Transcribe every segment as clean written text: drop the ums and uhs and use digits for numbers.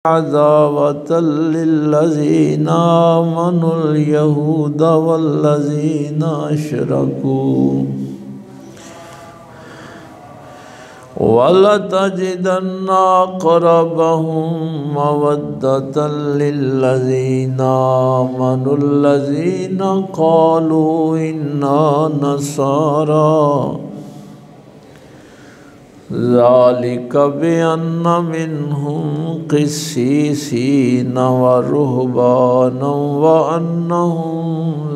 عداوة للذين آمنوا اليهود والذين أشركوا ولتجدن أقربهم مودة للذين آمنوا الذين قالوا إنا نصارى ذلك بأن منهم قسيسين ورهبانا وأنهم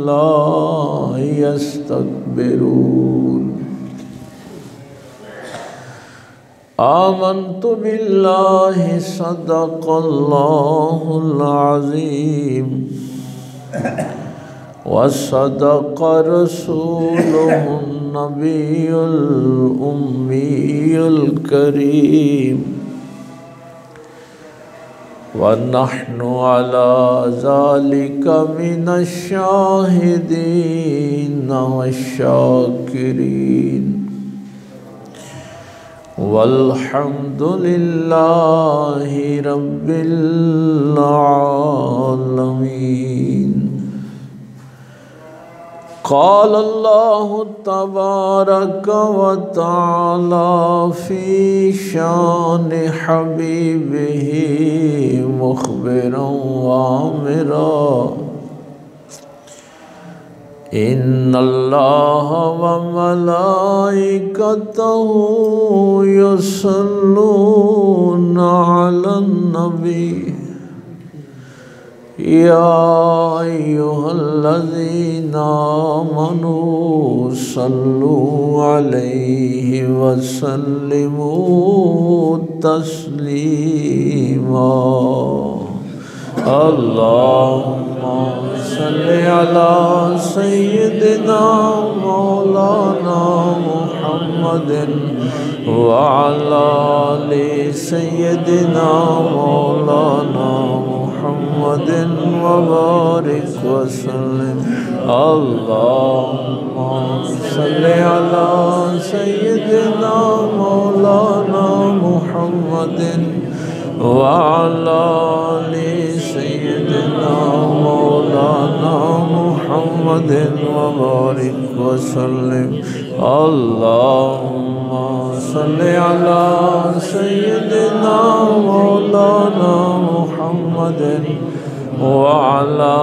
لا يستكبرون آمنت بالله صدق الله العظيم وصدق رسوله النبي الأمي الكريم ونحن على ذلك من الشاهدين والشاكرين والحمد لله رب العالمين قال الله تبارك وتعالى في شان حبيبه مخبرا وآمرا إن الله وملائكته يصلون على النبي يا أيها الذين آمنوا صلوا عليه وسلموا تسليما اللهم صل على سيدنا مولانا محمد وعلى آل سيدنا مولانا محمد وبارك وسلم اللهم صل على سيدنا مولانا محمد وعلى آل سيدنا مولانا محمد وبارك وسلم اللهم صل على سيدنا مولانا محمد وعلى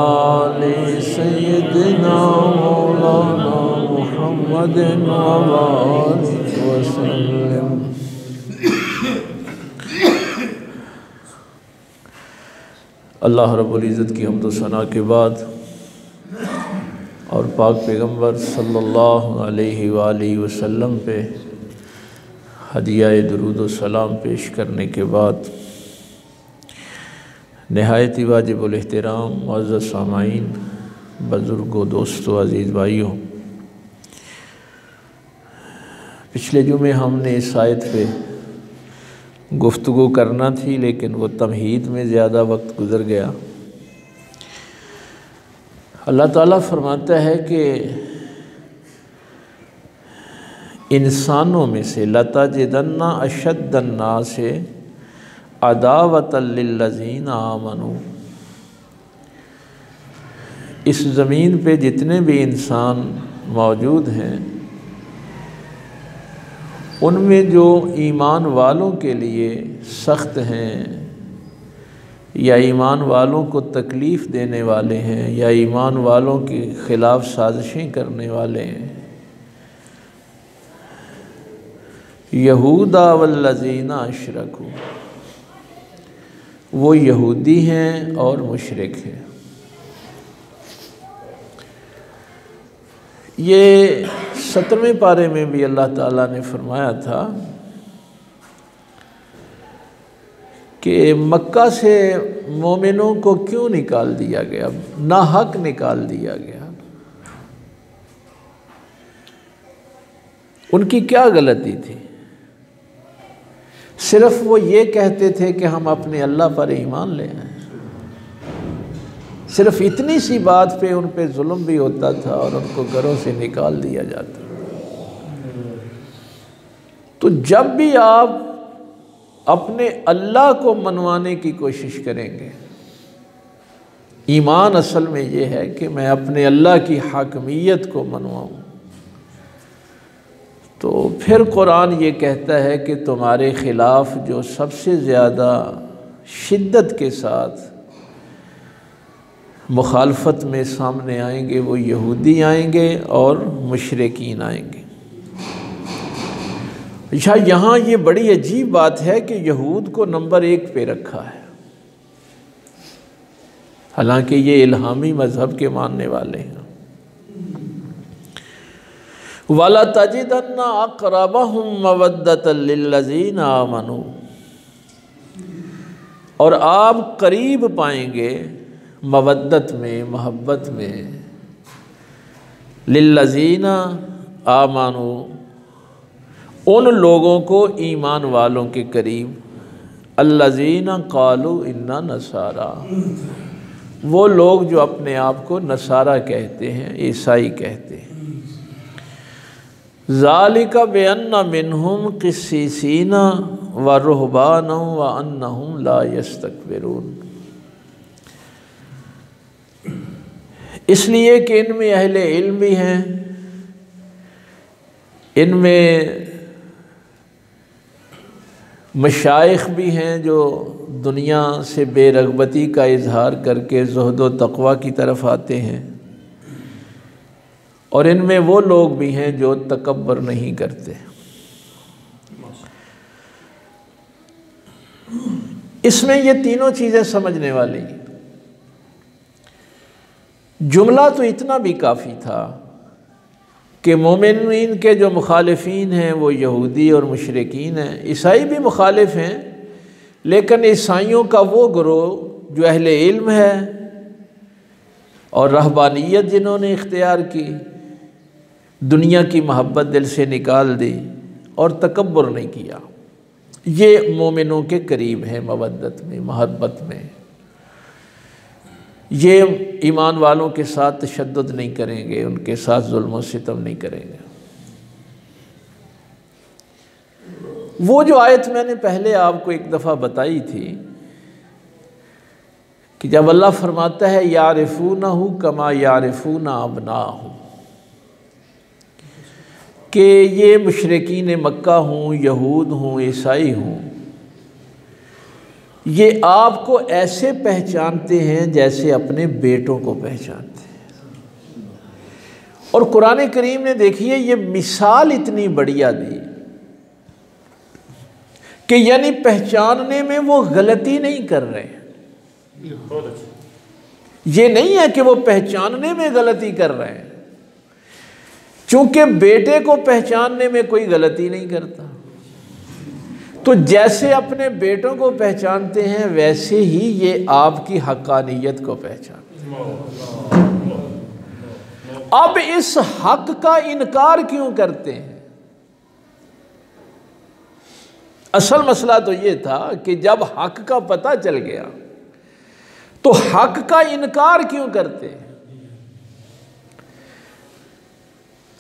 آل سيدنا مولانا محمد وبارك وسلم اللہ رب العزت کی حمد و ثنا کے بعد اور پاک پیغمبر صلی اللہ علیہ وآلہ وسلم پہ ہدیہ درود و سلام پیش کرنے کے بعد نہایت ہی واجب الاحترام معزز سامعین، بزرگوں، دوستوں، عزیز بھائیوں، پچھلے جمعے ہم نے اس آیت پہ گفتگو کرنا تھی لیکن وہ تمہید میں زیادہ وقت گزر گیا۔ اللہ تعالیٰ فرماتا ہے کہ انسانوں میں سے لَتَجِدَنَّ أَشَدَّ النَّاسِ عَدَاوَةً لِلَّذِينَ آمَنُوا، اس زمین پہ جتنے بھی انسان موجود ہیں ان میں جو ایمان والوں کے لیے سخت ہیں یا ایمان والوں کو تکلیف دینے والے ہیں یا ایمان والوں کے خلاف سازشیں کرنے والے ہیں، یہودا والذین اشرکوا، وہ یہودی ہیں اور مشرک ہیں۔ یہ 17ویں پارے میں بھی اللہ تعالیٰ نے فرمایا تھا کہ مکہ سے مومنوں کو کیوں نکال دیا گیا، ناحق نکال دیا گیا، ان کی کیا غلطی تھی؟ صرف وہ یہ کہتے تھے کہ ہم اپنے اللہ پر ایمان لے آئے، صرف اتنی سی بات پہ ان پہ ظلم بھی ہوتا تھا اور ان کو گھروں سے نکال دیا جاتا۔ تو جب بھی آپ اپنے اللہ کو منوانے کی کوشش کریں گے۔ ایمان اصل میں یہ ہے کہ میں اپنے اللہ کی حاکمیت کو منواؤں۔ تو پھر قرآن یہ کہتا ہے کہ تمہارے خلاف جو سب سے زیادہ شدت کے ساتھ مخالفت میں سامنے آئیں گے وہ یہودی آئیں گے اور مشرکین آئیں گے۔ اچھا، یہاں یہ بڑی عجیب بات ہے کہ یہود کو نمبر 1 پہ رکھا ہے، حالانکہ یہ الہامی مذہب کے ماننے والے ہیں۔ وَلَتَجِدَنَّ أَقْرَبَهُمْ مَوَدَّةً لِلَّذِينَ آمَنُوا، اور آپ قریب پائیں گے مودت میں، محبت میں، لِلَّذِينَ آمَنُوا، ان لوگوں کو ایمان والوں کے قریب، الَّذِينَ قَالُوا إِنَّا نَصَارَىٰ، وہ لوگ جو اپنے آپ کو نصارہ کہتے ہیں، عیسائی کہتے ہیں۔ ذَلِكَ بِأَنَّ مِنْهُمْ قِسِّيسِينَ وَرُهْبَانًا وَأَنَّهُمْ لَا يَسْتَكْبِرُونَ، اس لیے کہ ان میں اہل علم بھی ہیں، ان میں مشائخ بھی ہیں جو دنیا سے بے رغبتی کا اظہار کر کے زہد و تقوی کی طرف آتے ہیں، اور ان میں وہ لوگ بھی ہیں جو تکبر نہیں کرتے۔ اس میں یہ تینوں چیزیں سمجھنے والی ہیں۔ جملہ تو اتنا بھی کافی تھا کہ مومنین کے جو مخالفین ہیں وہ یہودی اور مشرکین ہیں، عیسائی بھی مخالف ہیں، لیکن عیسائیوں کا وہ گروہ جو اہل علم ہے اور رہبانیت جنہوں نے اختیار کی، دنیا کی محبت دل سے نکال دی اور تکبر نہیں کیا، یہ مومنوں کے قریب ہیں مودت میں، محبت میں۔ یہ ایمان والوں کے ساتھ تشدد نہیں کریں گے، ان کے ساتھ ظلم و ستم نہیں کریں گے۔ وہ جو آیت میں نے پہلے آپ کو ایک دفعہ بتائی تھی کہ جب اللہ فرماتا ہے یعرفونہ کما یعرفون ابناءہم، کہ یہ مشرکین مکہ ہوں، یہود ہوں، عیسائی ہوں، یہ آپ کو ایسے پہچانتے ہیں جیسے اپنے بیٹوں کو پہچانتے ہیں۔ اور قرآن کریم نے دیکھیے یہ مثال اتنی بڑھیا دی کہ یعنی پہچاننے میں وہ غلطی نہیں کر رہے ہیں۔ یہ نہیں ہے کہ وہ پہچاننے میں غلطی کر رہے ہیں، چونکہ بیٹے کو پہچاننے میں کوئی غلطی نہیں کرتا، تو جیسے اپنے بیٹوں کو پہچانتے ہیں ویسے ہی یہ آپ کی حقانیت کو پہچانتے ہیں۔ اب اس حق کا انکار کیوں کرتے ہیں؟ اصل مسئلہ تو یہ تھا کہ جب حق کا پتہ چل گیا تو حق کا انکار کیوں کرتے ہیں؟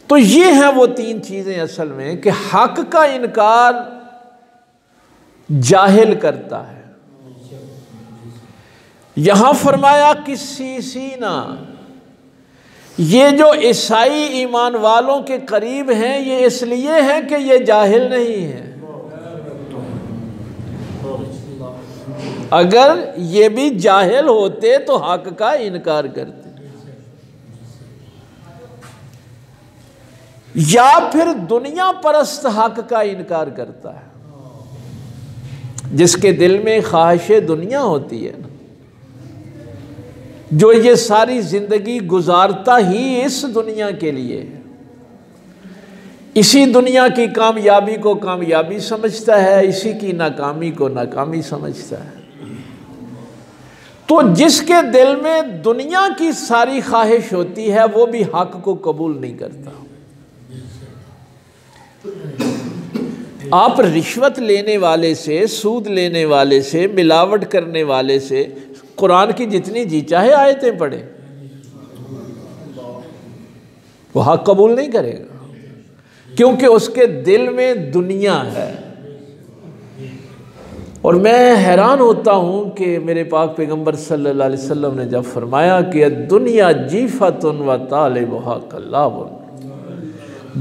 تو یہ ہیں وہ 3 چیزیں اصل میں کہ حق کا انکار جاہل کرتا ہے۔ یہاں فرمایا قسیسینا، یہ جو عیسائی ایمان والوں کے قریب ہیں یہ اس لیے ہیں کہ یہ جاہل نہیں ہیں، اگر یہ بھی جاہل ہوتے تو حق کا انکار کرتے، یا پھر دنیا پرست حق کا انکار کرتا ہے، جس کے دل میں خواہش دنیا ہوتی ہے نا، جو یہ ساری زندگی گزارتا ہی اس دنیا کے لیے ہے، اسی دنیا کی کامیابی کو کامیابی سمجھتا ہے، اسی کی ناکامی کو ناکامی سمجھتا ہے۔ تو جس کے دل میں دنیا کی ساری خواہش ہوتی ہے وہ بھی حق کو قبول نہیں کرتا۔ آپ رشوت لینے والے سے، سود لینے والے سے، ملاوٹ کرنے والے سے قرآن کی جتنی جی چاہے آیتیں پڑھیں، وہ حق قبول نہیں کرے گا، کیونکہ اس کے دل میں دنیا ہے۔ اور میں حیران ہوتا ہوں کہ میرے پاک پیغمبر صلی اللہ علیہ وسلم نے جب فرمایا کہ دنیا جیفۃ و طالبھا کلاب،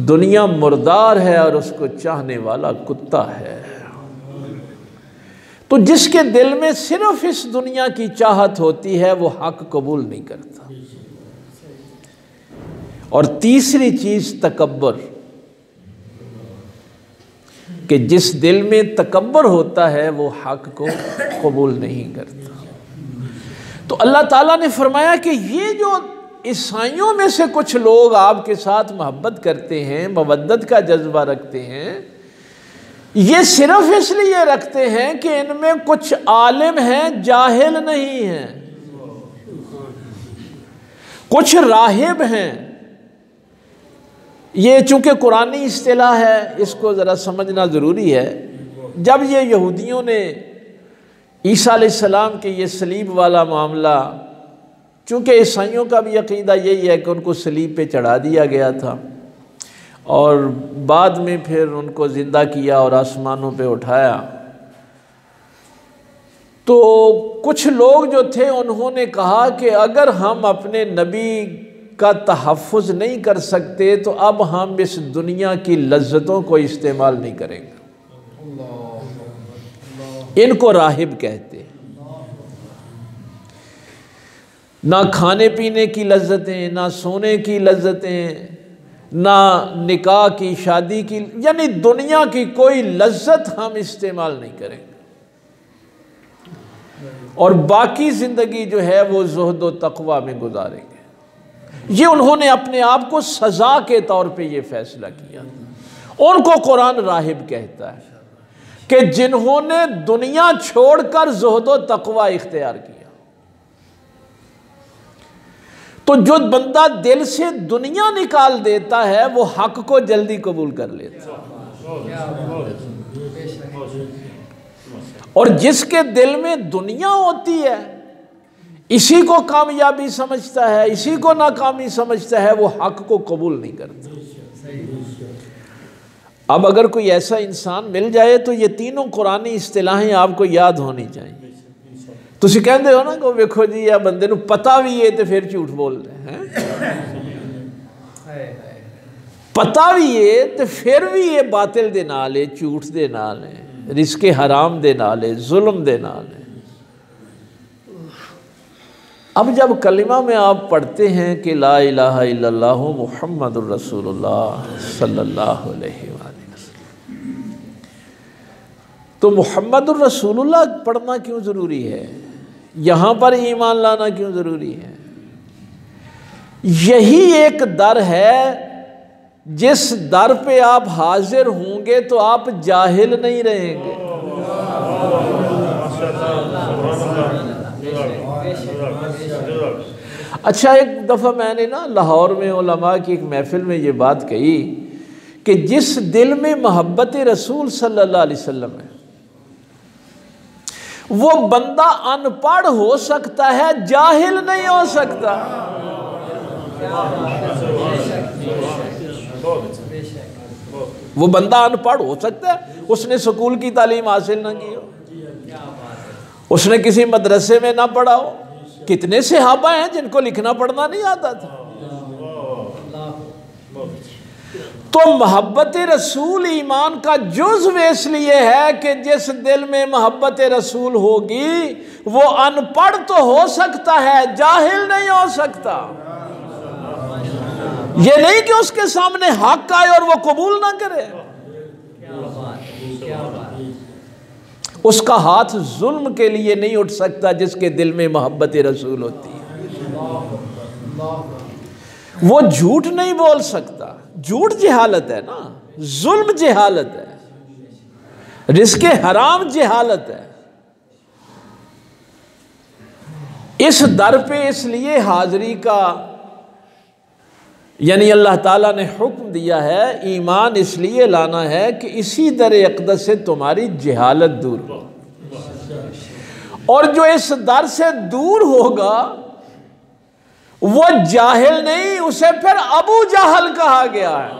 دنیا مردار ہے اور اس کو چاہنے والا کتا ہے، تو جس کے دل میں صرف اس دنیا کی چاہت ہوتی ہے وہ حق قبول نہیں کرتا۔ اور تیسری چیز تکبر، کہ جس دل میں تکبر ہوتا ہے وہ حق کو قبول نہیں کرتا۔ تو اللہ تعالیٰ نے فرمایا کہ یہ جو عیسائیوں میں سے کچھ لوگ آپ کے ساتھ محبت کرتے ہیں، مودت کا جذبہ رکھتے ہیں، یہ صرف اس لیے رکھتے ہیں کہ ان میں کچھ عالم ہیں، جاہل نہیں ہیں، کچھ راہب ہیں۔ یہ چونکہ قرآنی اصطلاح ہے، اس کو ذرا سمجھنا ضروری ہے۔ جب یہ یہودیوں نے عیسیٰ علیہ السلام کے یہ صلیب والا معاملہ، چونکہ عیسائیوں کا بھی عقیدہ یہی ہے کہ ان کو صلیب پہ چڑھا دیا گیا تھا اور بعد میں پھر ان کو زندہ کیا اور آسمانوں پہ اٹھایا، تو کچھ لوگ جو تھے انہوں نے کہا کہ اگر ہم اپنے نبی کا تحفظ نہیں کر سکتے تو اب ہم اس دنیا کی لذتوں کو استعمال نہیں کریں گے۔ ان کو راہب کہتے ہیں۔ نہ کھانے پینے کی لذتیں، نہ سونے کی لذتیں، نہ نکاح کی، شادی کی، یعنی دنیا کی کوئی لذت ہم استعمال نہیں کریں گے، اور باقی زندگی جو ہے وہ زہد و تقوی میں گزاریں گے۔ یہ انہوں نے اپنے آپ کو سزا کے طور پہ یہ فیصلہ کیا۔ ان کو قرآن راہب کہتا ہے کہ جنہوں نے دنیا چھوڑ کر زہد و تقوی اختیار کیا۔ تو جو بندہ دل سے دنیا نکال دیتا ہے وہ حق کو جلدی قبول کر لیتا ہے، اور جس کے دل میں دنیا ہوتی ہے اسی کو کامیابی سمجھتا ہے، اسی کو ناکامی سمجھتا ہے، وہ حق کو قبول نہیں کرتا۔ اب اگر کوئی ایسا انسان مل جائے تو یہ تینوں قرآنی اصطلاحیں آپ کو یاد ہونی چاہیے۔ تسی کہندے ہو نا کہ ویکھو جی یہ بندے نو پتہ بھی ہے تو پھر جھوٹ بول رہے ہیں، پتہ بھی ہے تو پھر بھی یہ باطل دے نال ہے، جھوٹ دے نال ہے، رزق حرام دے نال ہے، ظلم دے نال ہے۔ اب جب کلمہ میں آپ پڑھتے ہیں کہ لا الہ الا اللہ محمد الرسول اللہ صلی اللہ علیہ وآلہ وسلم، تو محمد الرسول اللہ پڑھنا کیوں ضروری ہے؟ یہاں پر ایمان لانا کیوں ضروری ہے؟ یہی ایک در ہے جس در پہ آپ حاضر ہوں گے تو آپ جاہل نہیں رہیں گے۔ اچھا، ایک دفعہ میں نے نا لاہور میں علماء کی ایک محفل میں یہ بات کہی کہ جس دل میں محبت رسول صلی اللہ علیہ وسلم ہے وہ بندہ ان پڑھ ہو سکتا ہے، جاہل نہیں ہو سکتا۔ وہ بندہ ان پڑھ ہو سکتا ہے، اس نے سکول کی تعلیم حاصل نہ کی ہو، اس نے کسی مدرسے میں نہ پڑھا ہو۔ کتنے صحابہ ہیں جن کو لکھنا پڑھنا نہیں آتا تھا۔ تو محبت رسول ایمان کا جزو اس لیے ہے کہ جس دل میں محبت رسول ہوگی وہ ان پڑھ تو ہو سکتا ہے، جاہل نہیں ہو سکتا۔ یہ نہیں کہ اس کے سامنے حق آئے اور وہ قبول نہ کرے، اس کا ہاتھ ظلم کے لیے نہیں اٹھ سکتا جس کے دل میں محبت رسول ہوتی ہے۔ وہ جھوٹ نہیں بول سکتا، جھوٹ جہالت ہے نا، ظلم جہالت ہے، رزق حرام جہالت ہے۔ اس در پہ اس لیے حاضری کا یعنی اللہ تعالیٰ نے حکم دیا ہے، ایمان اس لیے لانا ہے کہ اسی در اقدس سے تمہاری جہالت دور ہو، اور جو اس در سے دور ہوگا وہ جاہل نہیں، اسے پھر ابو جہل کہا گیا ہے۔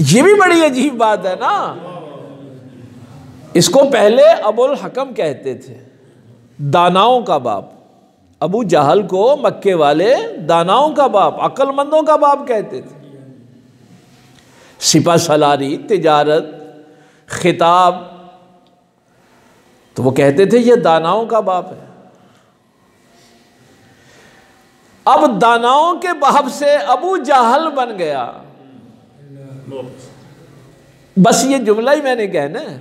یہ بھی بڑی عجیب بات ہے نا. اس کو پہلے ابو الحکم کہتے تھے، داناؤں کا باپ. ابو جہل کو مکے والے داناؤں کا باپ، عقل مندوں کا باپ کہتے تھے. سپہ سالاری، تجارت، خطاب، تو وہ کہتے تھے یہ داناؤں کا باپ ہے. اب داناؤں کے باپ سے ابو جہل بن گیا. بس یہ جملہ ہی میں نے کہنا ہے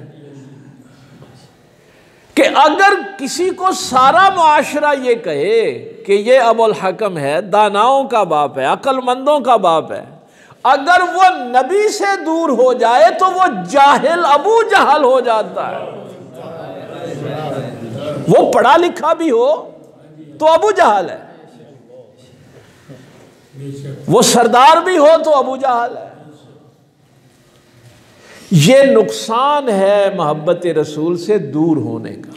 کہ اگر کسی کو سارا معاشرہ یہ کہے کہ یہ ابو الحکم ہے، داناؤں کا باپ ہے، عقل مندوں کا باپ ہے، اگر وہ نبی سے دور ہو جائے تو وہ جاہل ابو جہل ہو جاتا ہے. وہ پڑھا لکھا بھی ہو تو ابو جہل ہے، وہ سردار بھی ہو تو ابو جہل ہے. یہ نقصان ہے محبت رسول سے دور ہونے کا.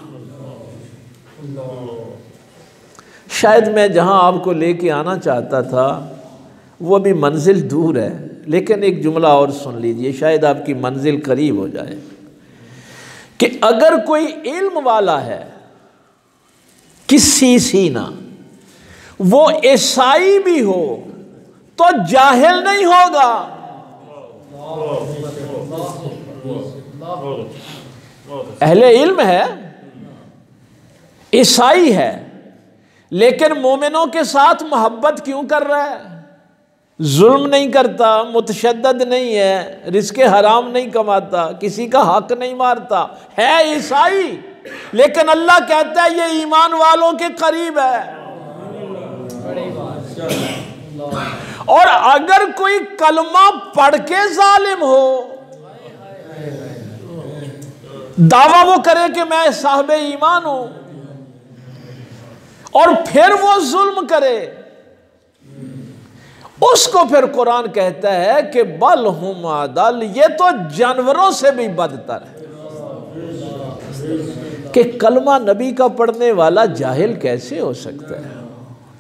شاید میں جہاں آپ کو لے کے آنا چاہتا تھا وہ بھی منزل دور ہے، لیکن ایک جملہ اور سن لیجئے، شاید آپ کی منزل قریب ہو جائے. کہ اگر کوئی علم والا ہے کسی سینہ، وہ عیسائی بھی ہو تو جاہل نہیں ہوگا. اہل علم ہے، عیسائی ہے، لیکن مومنوں کے ساتھ محبت کیوں کر رہا ہے؟ ظلم نہیں کرتا، متشدد نہیں ہے، رزق حرام نہیں کماتا، کسی کا حق نہیں مارتا، ہے عیسائی، لیکن اللہ کہتا ہے یہ ایمان والوں کے قریب ہے. اور اگر کوئی کلمہ پڑھ کے ظالم ہو، دعویٰ وہ کرے کہ میں صاحب ایمان ہوں، اور پھر وہ ظلم کرے، اس کو پھر قرآن کہتا ہے کہ بل ہم اضل، یہ تو جانوروں سے بھی بدتر ہے. کہ کلمہ نبی کا پڑھنے والا جاہل کیسے ہو سکتا ہے؟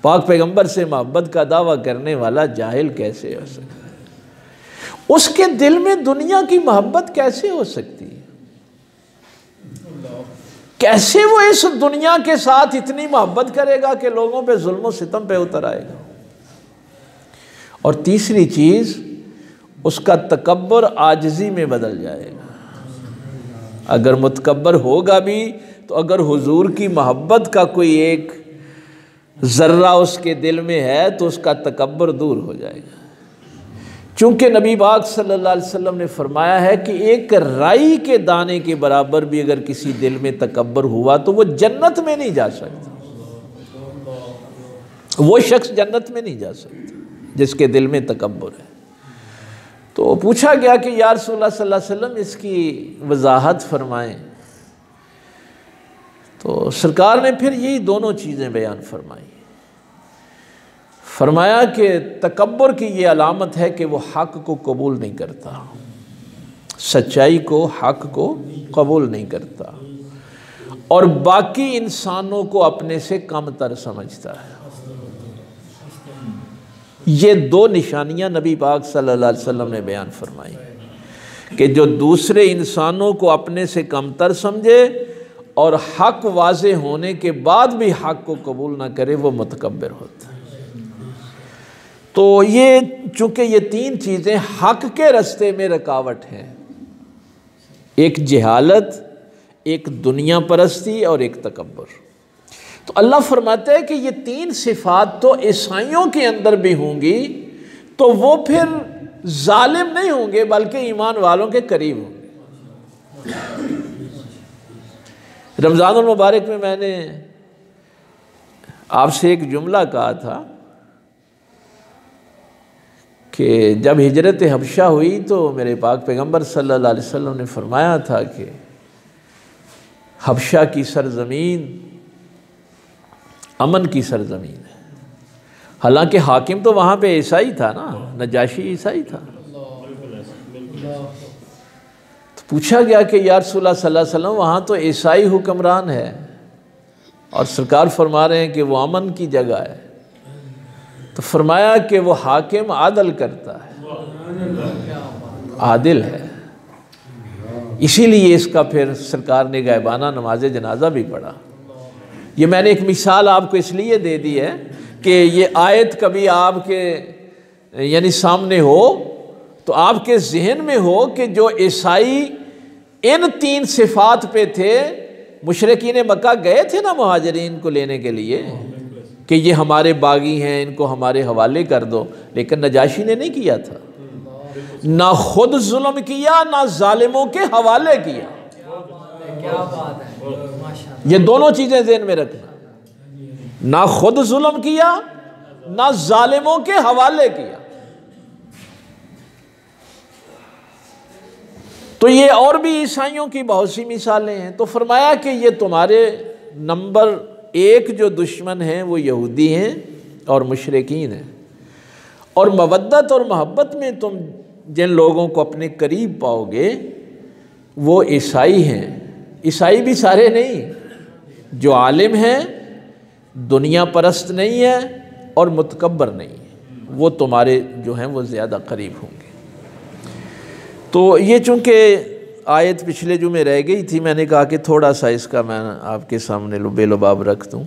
پاک پیغمبر سے محبت کا دعویٰ کرنے والا جاہل کیسے ہو سکتا ہے؟ اس کے دل میں دنیا کی محبت کیسے ہو سکتی ہے؟ کیسے وہ اس دنیا کے ساتھ اتنی محبت کرے گا کہ لوگوں پہ ظلم و ستم پہ اتر آئے گا؟ اور تیسری چیز، اس کا تکبر عاجزی میں بدل جائے گا. اگر متکبر ہوگا بھی تو اگر حضور کی محبت کا کوئی ایک ذرہ اس کے دل میں ہے تو اس کا تکبر دور ہو جائے گا. چونکہ نبی پاک صلی اللہ علیہ وسلم نے فرمایا ہے کہ ایک رائی کے دانے کے برابر بھی اگر کسی دل میں تکبر ہوا تو وہ جنت میں نہیں جا سکتا. وہ شخص جنت میں نہیں جا سکتا جس کے دل میں تکبر ہے. تو پوچھا گیا کہ یا رسول اللہ صلی اللہ علیہ وسلم اس کی وضاحت فرمائیں. تو سرکار نے پھر یہی دونوں چیزیں بیان فرمائی. فرمایا کہ تکبر کی یہ علامت ہے کہ وہ حق کو قبول نہیں کرتا، سچائی کو، حق کو قبول نہیں کرتا، اور باقی انسانوں کو اپنے سے کم تر سمجھتا ہے. یہ دو نشانیاں نبی پاک صلی اللہ علیہ وسلم نے بیان فرمائی کہ جو دوسرے انسانوں کو اپنے سے کم تر سمجھے اور حق واضح ہونے کے بعد بھی حق کو قبول نہ کرے، وہ متکبر ہوتا ہے. تو یہ چونکہ یہ تین چیزیں حق کے رستے میں رکاوٹ ہیں، ایک جہالت، ایک دنیا پرستی اور ایک تکبر. تو اللہ فرماتا ہے کہ یہ تین صفات تو عیسائیوں کے اندر بھی ہوں گی تو وہ پھر ظالم نہیں ہوں گے بلکہ ایمان والوں کے قریب ہوں گے. رمضان المبارک میں نے آپ سے ایک جملہ کہا تھا کہ جب ہجرت حبشہ ہوئی تو میرے پاک پیغمبر صلی اللہ علیہ وسلم نے فرمایا تھا کہ حبشہ کی سرزمین امن کی سرزمین ہے. حالانکہ حاکم تو وہاں پہ عیسائی تھا نا، نجاشی عیسائی تھا. تو پوچھا گیا کہ یا رسول اللہ صلی اللہ علیہ وسلم وہاں تو عیسائی حکمران ہے اور سرکار فرما رہے ہیں کہ وہ امن کی جگہ ہے. تو فرمایا کہ وہ حاکم عدل کرتا ہے. عادل ہے، اسی لیے اس کا پھر سرکار نے غائبانہ نماز جنازہ بھی پڑھا۔ یہ میں نے ایک مثال آپ کو اس لیے دے دی ہے کہ یہ آیت کبھی آپ کے یعنی سامنے ہو تو آپ کے ذہن میں ہو کہ جو عیسائی ان 3 صفات پہ تھے، مشرکین مکہ گئے تھے نا مہاجرین کو لینے کے لیے کہ یہ ہمارے باغی ہیں، ان کو ہمارے حوالے کر دو، لیکن نجاشی نے نہیں کیا تھا، نہ خود ظلم کیا نہ ظالموں کے حوالے کیا۔ یہ دونوں چیزیں ذہن میں رکھنا، نہ خود ظلم کیا نہ ظالموں کے حوالے کیا۔ تو یہ اور بھی عیسائیوں کی بہت سی مثالیں ہیں۔ تو فرمایا کہ یہ تمہارے نمبر 1 جو دشمن ہیں وہ یہودی ہیں اور مشرکین ہیں، اور مودت اور محبت میں تم جن لوگوں کو اپنے قریب پاؤ گے وہ عیسائی ہیں۔ عیسائی بھی سارے نہیں، جو عالم ہیں، دنیا پرست نہیں ہے اور متکبر نہیں ہے، وہ تمہارے جو ہیں وہ زیادہ قریب ہوں گے۔ تو یہ چونکہ آیت پچھلے جمعے رہ گئی تھی، میں نے کہا کہ تھوڑا سا اس کا میں آپ کے سامنے بے لباب رکھ دوں۔